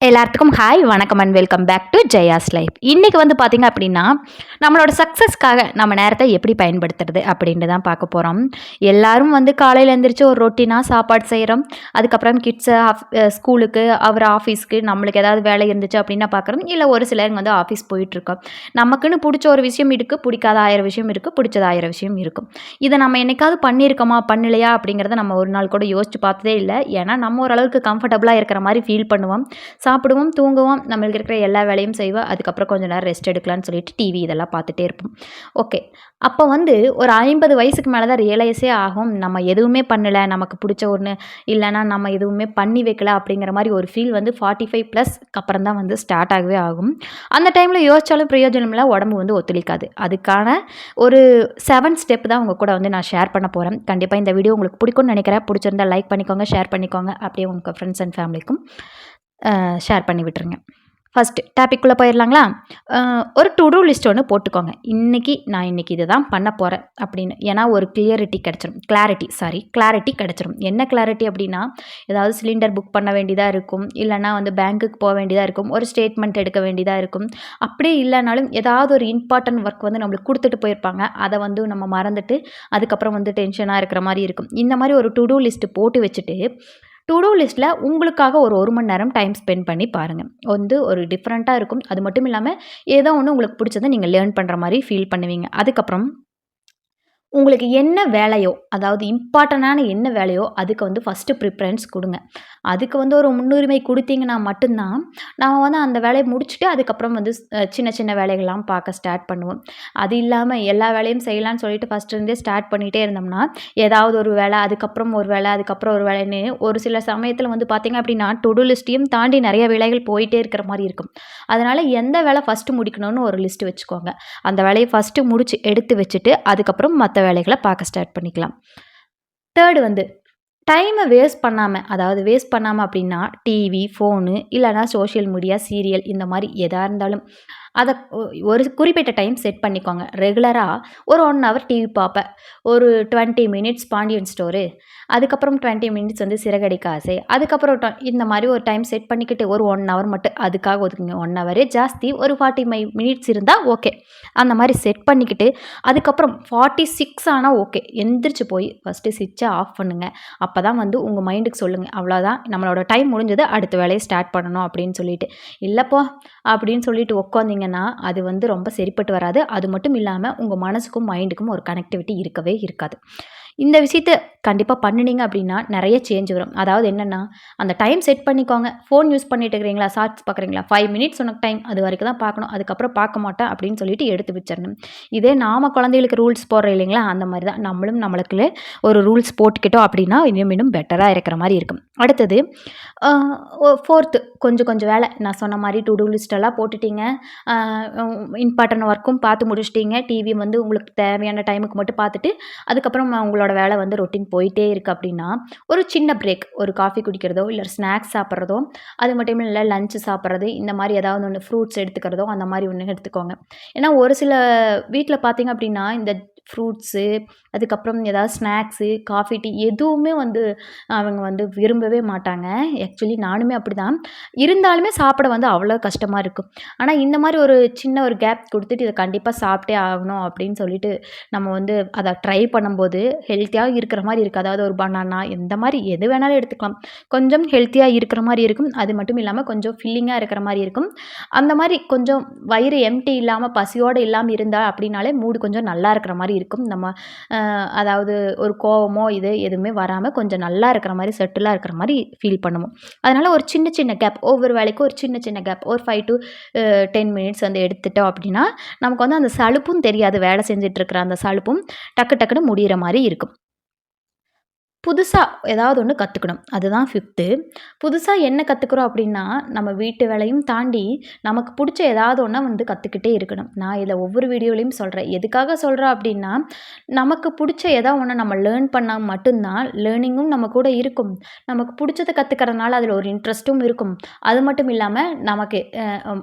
எல்லாத்துக்கும் ஹாய் வணக்கம் and welcome back to Jaya's life. இன்றைக்கி வந்து பார்த்திங்க அப்படின்னா நம்மளோட சக்ஸஸ்க்காக நம்ம நேரத்தை எப்படி பயன்படுத்துறது அப்படின்ட்டு தான் பார்க்க போகிறோம். எல்லோரும் வந்து காலையில் எழுந்திரிச்சு ஒரு ரொட்டீனாக சாப்பாடு செய்கிறோம். அதுக்கப்புறம் கிட்ஸை ஸ்கூலுக்கு அவர் ஆஃபீஸ்க்கு நம்மளுக்கு ஏதாவது வேலை இருந்துச்சு அப்படின்னா பார்க்குறோம். இல்லை ஒரு சிலர் வந்து ஆஃபீஸ் போயிட்டுருக்கோம். நமக்குன்னு பிடிச்ச ஒரு விஷயம் இருக்குது, பிடிக்காத 1000 விஷயம் இருக்குது, பிடிச்சது 1000 விஷயம் இருக்கும். இதை நம்ம என்னைக்காவது பண்ணியிருக்கோமா பண்ணலையா அப்படிங்கிறத நம்ம ஒரு நாள் கூட யோசிச்சு பார்த்ததே இல்லை. ஏன்னா நம்ம ஓரளவுக்கு கம்ஃபர்டபுளாக இருக்கிற மாதிரி ஃபீல் பண்ணுவோம், சாப்பிடுவோம், தூங்குவோம், நம்மளுக்கு இருக்கிற எல்லா வேலையும் செய்வோம். அதுக்கப்புறம் கொஞ்சம் நேரம் ரெஸ்ட் எடுக்கலாம்னு சொல்லிட்டு டிவி இதெல்லாம் பார்த்துட்டே இருப்போம். ஓகே, அப்போ வந்து ஒரு 50 வயசுக்கு மேலே தான் ரியலைஸே ஆகும், நம்ம எதுவுமே பண்ணலை, நமக்கு பிடிச்ச ஒன்று இல்லைனா நம்ம எதுவுமே பண்ணி வைக்கல அப்படிங்கிற மாதிரி ஒரு ஃபீல் வந்து 45+ அப்புறம் தான் வந்து ஸ்டார்ட் ஆகவே ஆகும். அந்த டைமில் யோசித்தாலும் பிரயோஜனம் இல்லை, உடம்பு வந்து ஒத்துழைக்காது. அதுக்கான ஒரு 7 ஸ்டெப் தான் உங்கள் கூட வந்து நான் ஷேர் பண்ண போகிறேன். கண்டிப்பாக இந்த வீடியோ உங்களுக்கு பிடிக்கும்னு நினைக்கிறேன். பிடிச்சிருந்தா லைக் பண்ணிக்கோங்க, ஷேர் பண்ணிக்கோங்க, அப்படியே உங்கள் ஃப்ரெண்ட்ஸ் அண்ட் ஃபேமிலிக்கும் ஷேர் பண்ணி விட்டுருங்க. ஃபஸ்ட்டு டாபிக்குள்ளே போயிடலாங்களா? ஒரு டு டூ லிஸ்ட் ஒன்று போட்டுக்கோங்க. நான் இன்றைக்கி இதை தான் பண்ண போகிறேன் அப்படின்னு. ஏன்னா ஒரு கிளியரிட்டி கிடச்சிரும். என்ன கிளாரிட்டி அப்படின்னா, ஏதாவது சிலிண்டர் புக் பண்ண வேண்டியதாக இருக்கும், இல்லைனா வந்து பேங்க்குக்கு போக வேண்டியதாக இருக்கும், ஒரு ஸ்டேட்மெண்ட் எடுக்க வேண்டியதாக இருக்கும். அப்படியே இல்லைனாலும் ஏதாவது ஒரு இம்பார்ட்டன்ட் ஒர்க் வந்து நம்மளுக்கு கொடுத்துட்டு போயிருப்பாங்க, அதை வந்து நம்ம மறந்துட்டு அதுக்கப்புறம் வந்து டென்ஷனாக இருக்கிற மாதிரி இருக்கும். இந்த மாதிரி ஒரு டு டூ லிஸ்ட்டு போட்டு வச்சுட்டு டு டூ லிஸ்ட்டில் உங்களுக்காக ஒரு 1 மணி நேரம் டைம் ஸ்பெண்ட் பண்ணி பாருங்கள். வந்து ஒரு டிஃப்ரெண்ட்டாக இருக்கும். அது மட்டும் இல்லாமல் ஏதோ ஒன்று உங்களுக்கு பிடிச்சதை நீங்கள் லேர்ன் பண்ணுற மாதிரி ஃபீல் பண்ணுவீங்க. அதுக்கப்புறம் உங்களுக்கு என்ன வேலையோ, அதாவது இம்பார்ட்டண்டான என்ன வேலையோ அதுக்கு வந்து ஃபஸ்ட்டு ப்ரிஃபரன்ஸ் கொடுங்க. அதுக்கு வந்து ஒரு முன்னுரிமை கொடுத்தீங்கன்னா மட்டும்தான் நம்ம வந்து அந்த வேலையை முடிச்சுட்டு அதுக்கப்புறம் வந்து சின்ன சின்ன வேலைகள்லாம் பார்க்க ஸ்டார்ட் பண்ணுவோம். அது இல்லாமல் எல்லா வேலையும் செய்யலான்னு சொல்லிட்டு ஃபஸ்ட்டுருந்தே ஸ்டார்ட் பண்ணிகிட்டே இருந்தோம்னா ஏதாவது ஒரு வேலை, அதுக்கப்புறம் ஒரு வேலை, அதுக்கப்புறம் ஒரு வேலைன்னு ஒரு சில சமயத்தில் வந்து பார்த்திங்க அப்படின்னா டு டூ லிஸ்ட்டையும் தாண்டி நிறைய வேலைகள் போயிட்டே இருக்கிற மாதிரி இருக்கும். அதனால் எந்த வேலை ஃபஸ்ட்டு முடிக்கணும்னு ஒரு லிஸ்ட்டு வச்சுக்கோங்க. அந்த வேலையை ஃபஸ்ட்டு முடிச்சு எடுத்து வச்சுட்டு அதுக்கப்புறம் மற்ற வேலைகளை பார்க்க ஸ்டார்ட் பண்ணிக்கலாம். தேர்டு வந்து டைமை வேஸ்ட் பண்ணாமல் அப்படின்னா டிவி, ஃபோனு இல்லைனா சோஷியல் மீடியா, சீரியல் இந்த மாதிரி எதாக இருந்தாலும் அதை ஒரு குறிப்பிட்ட டைம் செட் பண்ணிக்கோங்க. ரெகுலராக ஒரு 1 ஹவர் டிவி பார்ப்பேன், ஒரு 20 மினிட்ஸ் பாண்டியன் ஸ்டோரு, அதுக்கப்புறம் 20 மினிட்ஸ் வந்து சிறகடிக்க ஆசை, அதுக்கப்புறம் இந்த மாதிரி ஒரு டைம் செட் பண்ணிக்கிட்டு ஒரு 1 ஹவர் மட்டும் அதுக்காக ஒதுக்குங்க. 1 ஹவரே ஜாஸ்தி, ஒரு 45 மினிட்ஸ் இருந்தால் ஓகே. அந்த மாதிரி செட் பண்ணிக்கிட்டு அதுக்கப்புறம் 46 ஆனால் ஓகே, எந்திரிச்சு போய் ஃபஸ்ட்டு ஸ்விட்சை ஆஃப் பண்ணுங்கள். அப்போ தான் வந்து உங்கள் மைண்டுக்கு சொல்லுங்கள், அவ்வளோதான் நம்மளோட டைம் முடிஞ்சது, அடுத்த வேலையை ஸ்டார்ட் பண்ணணும் அப்படின்னு சொல்லிட்டு. இல்லைப்போ அப்படின்னு சொல்லிட்டு உட்காந்திங்கன்னா அது வந்து ரொம்ப சரிப்பட்டு வராது. அது மட்டும் இல்லாமல் உங்கள் மனசுக்கும் மைண்டுக்கும் ஒரு கனெக்டிவிட்டி இருக்கவே இருக்காது. இந்த விஷயத்தை கண்டிப்பாக பண்ணினீங்க அப்படின்னா நிறைய சேஞ்ச் வரும். அதாவது என்னென்னா, அந்த டைம் செட் பண்ணிக்கோங்க. ஃபோன் யூஸ் பண்ணிட்டு இருக்கிறீங்களா, ஷார்ட்ஸ் பார்க்குறீங்களா, 5 மினிட்ஸ் உனக்கு டைம், அது வரைக்கும் தான் பார்க்கணும், அதுக்கப்புறம் பார்க்க மாட்டேன் அப்படின்னு சொல்லிட்டு எடுத்து வச்சிடணும். இதே நாம குழந்தைகளுக்கு ரூல்ஸ் போடுறோம் இல்லைங்களா, அந்த மாதிரி தான் நம்மளும் நம்மளுக்குள்ளே ஒரு ரூல்ஸ் போட்டுக்கிட்டோம் அப்படின்னா இன்னும் பெட்டராக இருக்கிற மாதிரி இருக்கும். அடுத்தது ஃபோர்த்து, கொஞ்சம் வேலை நான் சொன்ன மாதிரி டு டூ லிஸ்ட்டெல்லாம் போட்டுட்டீங்க, இம்பார்ட்டன்ட் ஒர்க்கும் பார்த்து முடிச்சிட்டிங்க, டிவி வந்து உங்களுக்கு தேவையான டைமுக்கு மட்டும் பார்த்துட்டு அதுக்கப்புறம் உங்களோட வேலை வந்து ரொட்டீன் போயிட்டே இருக்குது அப்படின்னா ஒரு சின்ன பிரேக், ஒரு காஃபி குடிக்கிறதோ இல்லை ஸ்நாக்ஸ் சாப்பிட்றதோ, அது மட்டும் இல்லை லஞ்சு சாப்பிட்றது, இந்த மாதிரி ஏதாவது ஒன்று ஃப்ரூட்ஸ் எடுத்துக்கிறதோ அந்த மாதிரி ஒன்று எடுத்துக்கோங்க. ஏன்னா ஒரு சில வீட்டில் பார்த்திங்க அப்படின்னா இந்த ஃப்ரூட்ஸு, அதுக்கப்புறம் ஏதாவது ஸ்நாக்ஸு, காஃபி, டீ எதுவுமே வந்து அவங்க வந்து விரும்பவே மாட்டாங்க. ஆக்சுவலி நானுமே அப்படி தான், இருந்தாலுமே சாப்பிட வந்து அவ்வளோ கஷ்டமாக இருக்கும். ஆனால் இந்த மாதிரி ஒரு சின்ன ஒரு கேப் கொடுத்துட்டு இதை கண்டிப்பாக சாப்பிட்டே ஆகணும் அப்படின்னு சொல்லிட்டு நம்ம வந்து அதை ட்ரை பண்ணும்போது ஹெல்த்தியாக இருக்கிற மாதிரி இருக்குது. அதாவது ஒரு பனானா இந்த மாதிரி எது வேணாலும் எடுத்துக்கலாம், கொஞ்சம் ஹெல்த்தியாக இருக்கிற மாதிரி இருக்கும். அது மட்டும் இல்லாமல் கொஞ்சம் ஃபில்லிங்காக இருக்கிற மாதிரி இருக்கும். அந்த மாதிரி கொஞ்சம் வயிறு எம்டி இல்லாமல் பசியோடு இல்லாமல் இருந்தால் அப்படின்னாலே மூடு கொஞ்சம் நல்லா இருக்கிற மாதிரி இருக்கும். நம்ம அதாவது ஒரு கோவமோ இது எதுவுமே வராமல் கொஞ்சம் நல்லா இருக்கிற மாதிரி செட்டிலாக இருக்கிற மாதிரி ஃபீல் பண்ணுவோம். அதனால் ஒரு சின்ன கேப், ஒவ்வொரு வேலைக்கும் ஒரு சின்ன கேப், ஒரு 5 to 10 மினிட்ஸ் வந்து எடுத்துட்டோம் அப்படின்னா நமக்கு வந்து அந்த சலுப்பும் தெரியாது, வேலை செஞ்சிட்ருக்கிற அந்த சலுப்பும் டக்குன்னு முடிகிற மாதிரி இருக்கும். புதுசாக ஏதாவது ஒன்று கற்றுக்கணும், அதுதான் 5த்து. புதுசாக என்ன கற்றுக்குறோம் அப்படின்னா, நம்ம வீட்டு வேலையும் தாண்டி நமக்கு பிடிச்ச ஏதாவது ஒன்றை வந்து கற்றுக்கிட்டே இருக்கணும். நான் இதில் ஒவ்வொரு வீடியோலையும் சொல்கிறேன், எதுக்காக சொல்கிறேன் அப்படின்னா, நமக்கு பிடிச்ச ஏதாவது ஒன்று நம்ம லேர்ன் பண்ணால் மட்டும்தான் லேர்னிங்கும் நம்ம கூட இருக்கும். நமக்கு பிடிச்சத கற்றுக்கிறதுனால அதில் ஒரு இன்ட்ரெஸ்ட்டும் இருக்கும். அது மட்டும் இல்லாமல் நமக்கு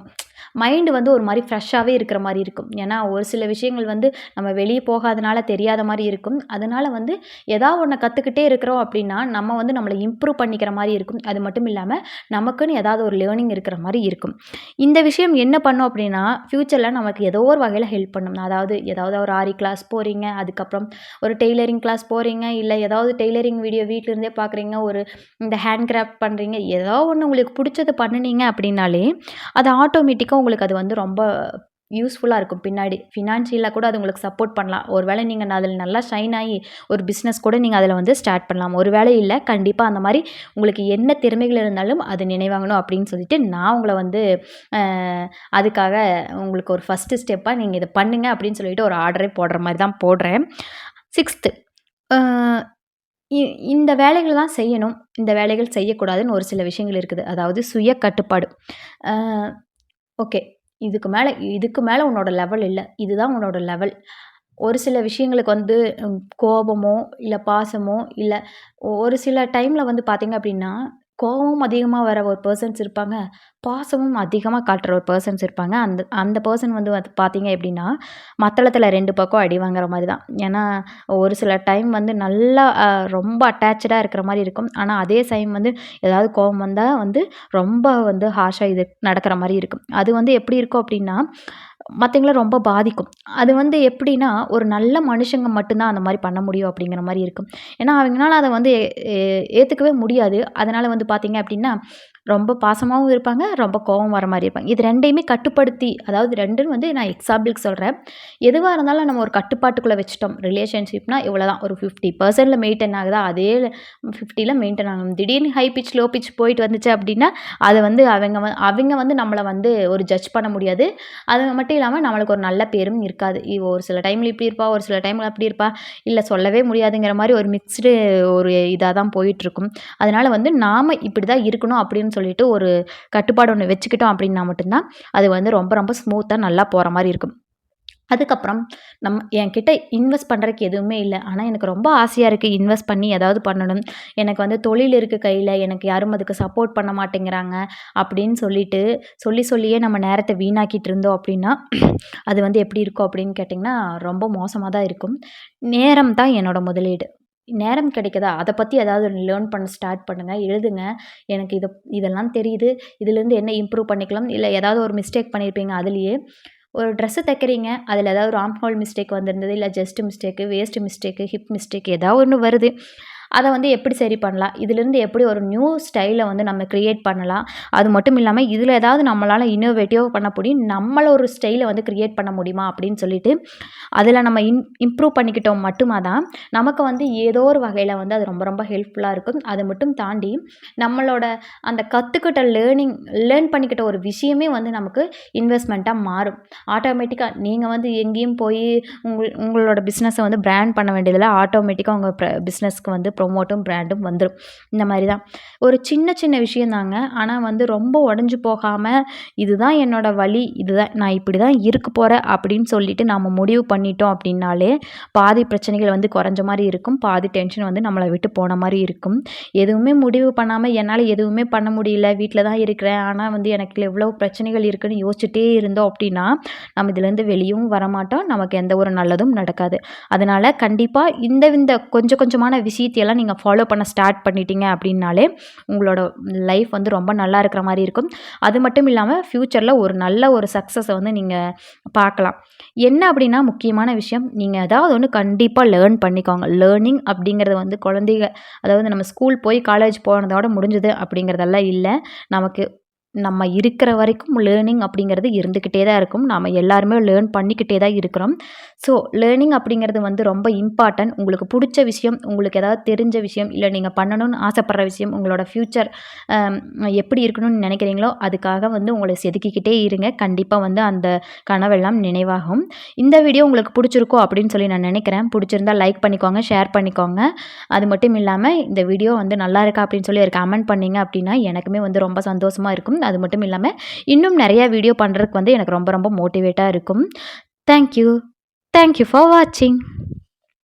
மைண்டு வந்து ஒரு மாதிரி ஃப்ரெஷ்ஷாகவே இருக்கிற மாதிரி இருக்கும். ஏன்னா ஒரு சில விஷயங்கள் வந்து நம்ம வெளியே போகாதனால தெரியாத மாதிரி இருக்கும். அதனால் வந்து ஏதாவது ஒன்று கற்றுக்கிட்டே இருக்கிறோம் அப்படின்னா, நம்ம வந்து நம்மள இம்ப்ரூவ் பண்ணிக்கிற மாரி இருக்கும். அது மட்டும் இல்லாம, நமக்குன்னு ஏதாவது ஒரு லேர்னிங் இருக்கிற மாரி இருக்கும். இந்த விஷயம் என்ன பண்ணும் அப்படின்னா, ஃப்யூச்சர்ல நமக்கு ஏதோ ஒரு வகையில ஹெல்ப் பண்ணும். அதாவது ஏதாவது ஒரு ஆரி கிளாஸ் போறீங்க, அதுக்கப்புறம் ஒரு டெய்லரிங் கிளாஸ் போறீங்க, இல்ல ஏதாவது டெய்லரிங் வீடியோ வீட்ல இருந்தே பார்க்குறீங்க, ஒரு இந்த ஹேண்ட் கிராஃப்ட் பண்றீங்க. ஏதோ ஒண்ணு உங்களுக்கு புடிச்சத பண்ணுனீங்க அப்படின்னாலே, அது ஆட்டோமேட்டிக்கா உங்களுக்கு அது வந்து ரொம்ப யூஸ்ஃபுல்லா இருக்கும் பின்னாடி. ஃபினான்ஷியலா கூட அது உங்களுக்கு சப்போர்ட் பண்ணலாம். ஒரு வேளை நீங்க அதில நல்லா ஷைன் ஆயி ஒரு பிசினஸ் கூட நீங்க அதில வந்து ஸ்டார்ட் பண்ணலாம். ஒரு வேளை இல்ல, கண்டிப்பா அந்த மாரி உங்களுக்கு என்ன திறமைகள் இருந்தாலும் அது நினைவாகணும் அப்படின்னு சொல்லிட்டு நான் உங்கள வந்து அ அதுக்காக உங்களுக்கு ஒரு ஃபர்ஸ்ட்டு ஸ்டெப்பா நீங்க இத பண்ணுங்க அப்படின்னு சொல்லிட்டு ஒரு ஆர்டரே போடுற மாரி தான் போடுறேன். 6த்து அ இ இந்த வேலைகள தான் செய்யணும். இந்த வேலைகள் செய்யக்கூடாதுன்னு ஒரு சில விஷயங்கள் இருக்குது. அதாவது சுய கட்டுப்பாடு. அ ஓகே. இதுக்கு மேல உன்னோட லெவல் இல்ல. இதுதான் உன்னோட லெவல். ஒரு சில விஷயங்களுக்கு வந்து கோபமோ, இல்ல பாசமோ, இல்ல ஒரு சில டைம்ல வந்து பார்த்தீங்க அப்டின்னா, கோவமும் அதிகமா வர ஒரு பெர்சன்ஸ் இருப்பாங்க. பாசமும் அதிகமா காட்டுற ஒரு பெர்சன்ஸ் இருப்பாங்க. அந்த அந்த பெர்சன் வந்து பார்த்தீங்க அப்டின்னா, மத்தளத்துல 2 பக்கம் அடி வாங்குற மாரி தான். ஏன்னா, ஒரு சில டைம் வந்து நல்லா ரொம்ப அட்டாச்டா இருக்கிற மாரி இருக்கும். ஆனா, அதே டைம் வந்து ஏதாவது கோவம் வந்தா வந்து ரொம்ப வந்து ஹார்ஷா இது நடக்கிற மாரி இருக்கும். அது வந்து எப்படி இருக்கும் அப்படின்னா, மத்தவங்கள ரொம்ப பாதிக்கும். அது வந்து எப்படின்னா, ஒரு நல்ல மனுஷங்க மட்டும் தான் அந்த மாரி பண்ண முடியும் அப்படிங்கிற மாரி இருக்கும். ஏன்னா, அவங்கனால அத வந்து ஏத்துக்கவே முடியாது. அதனால வந்து பார்த்தீங்க அப்படின்னா, ரொம்ப பாசமாவும் இருப்பாங்க, ரொம்ப கோவம் வர மாரி இருப்பாங்க. இது 2யுமே கட்டுப்படுத்தி அதாவது 2ன்னு வந்து நான் எக்ஸாம்பிளுக்கு சொல்றேன். எதுவா இருந்தாலும் நம்ம ஒரு கட்டுப்பாட்டுக்குள்ள வச்சுட்டோம். ரிலேஷன்ஷிப்னா இவ்வளோதான். ஒரு 50%ல மெயின்டெயின் ஆகுதா, அதே 50ல மெயின்டெயின் ஆகும். திடீர்னு ஹை பிட்ச், லோ பிட்ச் போயிட்டு வந்துச்சு அப்படின்னா, அத வந்து அவங்க வந்து நம்மள வந்து ஒரு ஜட்ஜ் பண்ண முடியாது. அது மட்டும் இல்லாம நம்மளுக்கு ஒரு நல்ல பேரும் இருக்காது. இவ ஒரு சில டைம்ல இப்படி இருப்பா, ஒரு சில டைம்ல அப்படி இருப்பா. இல்ல சொல்லவே முடியாதுங்கிற மாரி ஒரு மிக்ஸ்டு ஒரு இதா தான் போயிட்டுருக்கும். அதனால வந்து நாம இப்படிதான் இருக்கணும் அப்படின்னு சொல்லிட்டு ஒரு கட்டுப்பாடு ஒண்ணு வச்சுக்கிட்டோம் அப்படின்னா மட்டும் தான், அது வந்து ரொம்ப ரொம்ப ஸ்மூத்தா நல்லா போற மாரி இருக்கும். அதுக்கப்புறம் என்கிட்ட இன்வெஸ்ட் பண்றதுக்கு எதுவுமே இல்ல. ஆனா எனக்கு ரொம்ப ஆசையா இருக்கு இன்வெஸ்ட் பண்ணி ஏதாவது பண்ணணும். எனக்கு வந்து தொழில் இருக்கு கையில. எனக்கு யாரும் அதுக்கு சப்போர்ட் பண்ண மாட்டேங்கிறாங்க. அப்படின்னு சொல்லிட்டு சொல்லியே நம்ம நேரத்த வீணாக்கிட்டு இருந்தோம் அப்படின்னா, அது வந்து எப்படி இருக்கும் அப்படின்னு கேட்டிங்கன்னா, ரொம்ப மோசமா தான் இருக்கும். நேரம் தான் என்னோட முதலீடு. நேரம் கிடைக்குதா, அத பத்தி ஏதாவது லேர்ன் பண்ண ஸ்டார்ட் பண்ணுங்க. எழுதுங்க. எனக்கு இதெல்லாம் தெரியுது. இதிலேருந்து என்ன இம்ப்ரூவ் பண்ணிக்கலாம். இல்ல ஏதாவது ஒரு மிஸ்டேக் பண்ணியிருப்பீங்க அதிலேயே. ஒரு ட்ரெஸ்ஸு தைக்கிறீங்க. அதில ஏதாவது ஒரு ஆர்ம் ஹோல் மிஸ்டேக் வந்திருந்தது. இல்ல chest mistake, waste mistake, hip mistake ஏதாவது ஒண்ணு வருது. அத வந்து எப்படி சரி பண்ணலாம்? இதிலிருந்து எப்படி ஒரு நியூ ஸ்டைல வந்து நம்ம கிரியேட் பண்ணலாம்? அது மட்டும் இல்லாம இதில ஏதாவது நம்மளால இன்னோவேட்டிவா பண்ண முடியும். நம்மள ஒரு ஸ்டைல வந்து கிரியேட் பண்ண முடியுமா? அப்படின்னு சொல்லிட்டு, அதில நம்ம இம்ப்ரூவ் பண்ணிக்கிட்டோம் மட்டுமா தான், நமக்கு வந்து ஏதோ ஒரு வகையில வந்து அது ரொம்ப ரொம்ப ஹெல்ப்ஃபுல்லா இருக்கும். அது மட்டும் தாண்டி, நம்மளோட அந்த கத்துக்கிட்ட லேர்ன் பண்ணிக்கிட்ட ஒரு விஷயமே வந்து நமக்கு இன்வெஸ்ட்மெண்ட்டா மாறும். ஆட்டோமேட்டிக்கா நீங்க வந்து எங்கேயும் போய் உங்களோட பிசினஸ வந்து பிராண்ட் பண்ண வேண்டியதில்ல. ஆட்டோமேட்டிக்கா உங்க பிசினஸ்க்கு வந்து ப்ரமோட்டும், பிராண்டும் வந்துரும். இந்த மாரி தான். ஒரு சின்ன சின்ன விஷயம் தாங்க. ஆனா வந்து ரொம்ப உடைஞ்சு போகாம, இதுதான் என்னோட வழி. இதுதான் நான் இப்படி தான் இருக்க போறேன் அப்படின்னு சொல்லிட்டு நாம முடிவு பண்ணிட்டோம் அப்படின்னாலே, பாதி பிரச்சனைகள் வந்து குறைஞ்ச மாரி இருக்கும். பாதி டென்ஷன் வந்து நம்மள விட்டு போன மாரி இருக்கும். எதுவுமே முடிவு பண்ணாம என்னால எதுவுமே பண்ண முடியல. வீட்ல தான் இருக்கிறேன். ஆனா வந்து எனக்கு எவ்வளோ பிரச்சனைகள் இருக்குன்னு யோசிச்சுட்டே இருந்தோம் அப்படின்னா, நம்ம இதுலேருந்து வெளியவும் வரமாட்டோம். நமக்கு எந்த ஒரு நல்லதும் நடக்காது. அதனால கண்டிப்பா இந்த கொஞ்சம் கொஞ்சமான விஷயத்தையெல்லாம் நீங்க ஃபாலோ பண்ண ஸ்டார்ட் பண்ணிட்டீங்க அப்படின்னாலே, உங்களோட லைஃப் வந்து ரொம்ப நல்லா இருக்கிற மாரி இருக்கும். அது மட்டும் இல்லாம ஃப்யூச்சர்ல ஒரு நல்ல ஒரு சக்சஸ வந்து நீங்க பார்க்கலாம். என்ன அப்படின்னா முக்கியமான விஷயம், நீங்க ஏதாவது ஒண்ணு கண்டிப்பா லேர்ன் பண்ணிக்கோங்க. லேர்னிங் அப்படிங்கிறது வந்து குழந்தைக அதாவது நம்ம ஸ்கூல் போய் காலேஜ் போனதோட முடிஞ்சது அப்படிங்கிறதெல்லாம் இல்ல. நமக்கு நம்ம இருக்கிற வரைக்கும் லேர்னிங் அப்படிங்கிறது இருந்துக்கிட்டே தான் இருக்கும். நாம எல்லாருமே லேர்ன் பண்ணிக்கிட்டே தான் இருக்கிறோம். ஸோ லேர்னிங் அப்படிங்கிறது வந்து ரொம்ப இம்பார்ட்டன்ட். உங்களுக்கு புடிச்ச விஷயம், உங்களுக்கு ஏதாவது தெரிஞ்ச விஷயம், இல்ல நீங்க பண்ணணும்னு ஆசைப்படுற விஷயம், உங்களோட ஃப்யூச்சர் அ எப்படி இருக்கணும்னு நினைக்கிறீங்களோ, அதுக்காக வந்து உங்கள செதுக்கிக்கிட்டே இருங்க. கண்டிப்பா வந்து அந்த கனவெல்லாம் நினைவாகும். இந்த வீடியோ உங்களுக்கு புடிச்சிருக்கும் அப்படின்னு சொல்லி நான் நினைக்கிறேன். புடிச்சிருந்தா லைக் பண்ணிக்கோங்க, ஷேர் பண்ணிக்கோங்க. அது மட்டும் இல்லாம இந்த வீடியோ வந்து நல்லா இருக்கா அப்படின்னு சொல்லி ஒரு கமெண்ட் பண்ணீங்க அப்படின்னா, எனக்குமே வந்து ரொம்ப சந்தோஷமா இருக்கும். அது மட்டும் இல்லாம இன்னும் நெறைய வீடியோ பண்றதுக்கு வந்து எனக்கு ரொம்ப ரொம்ப மோட்டிவேட்டா இருக்கும். Thank you. Thank you for வாட்சிங்.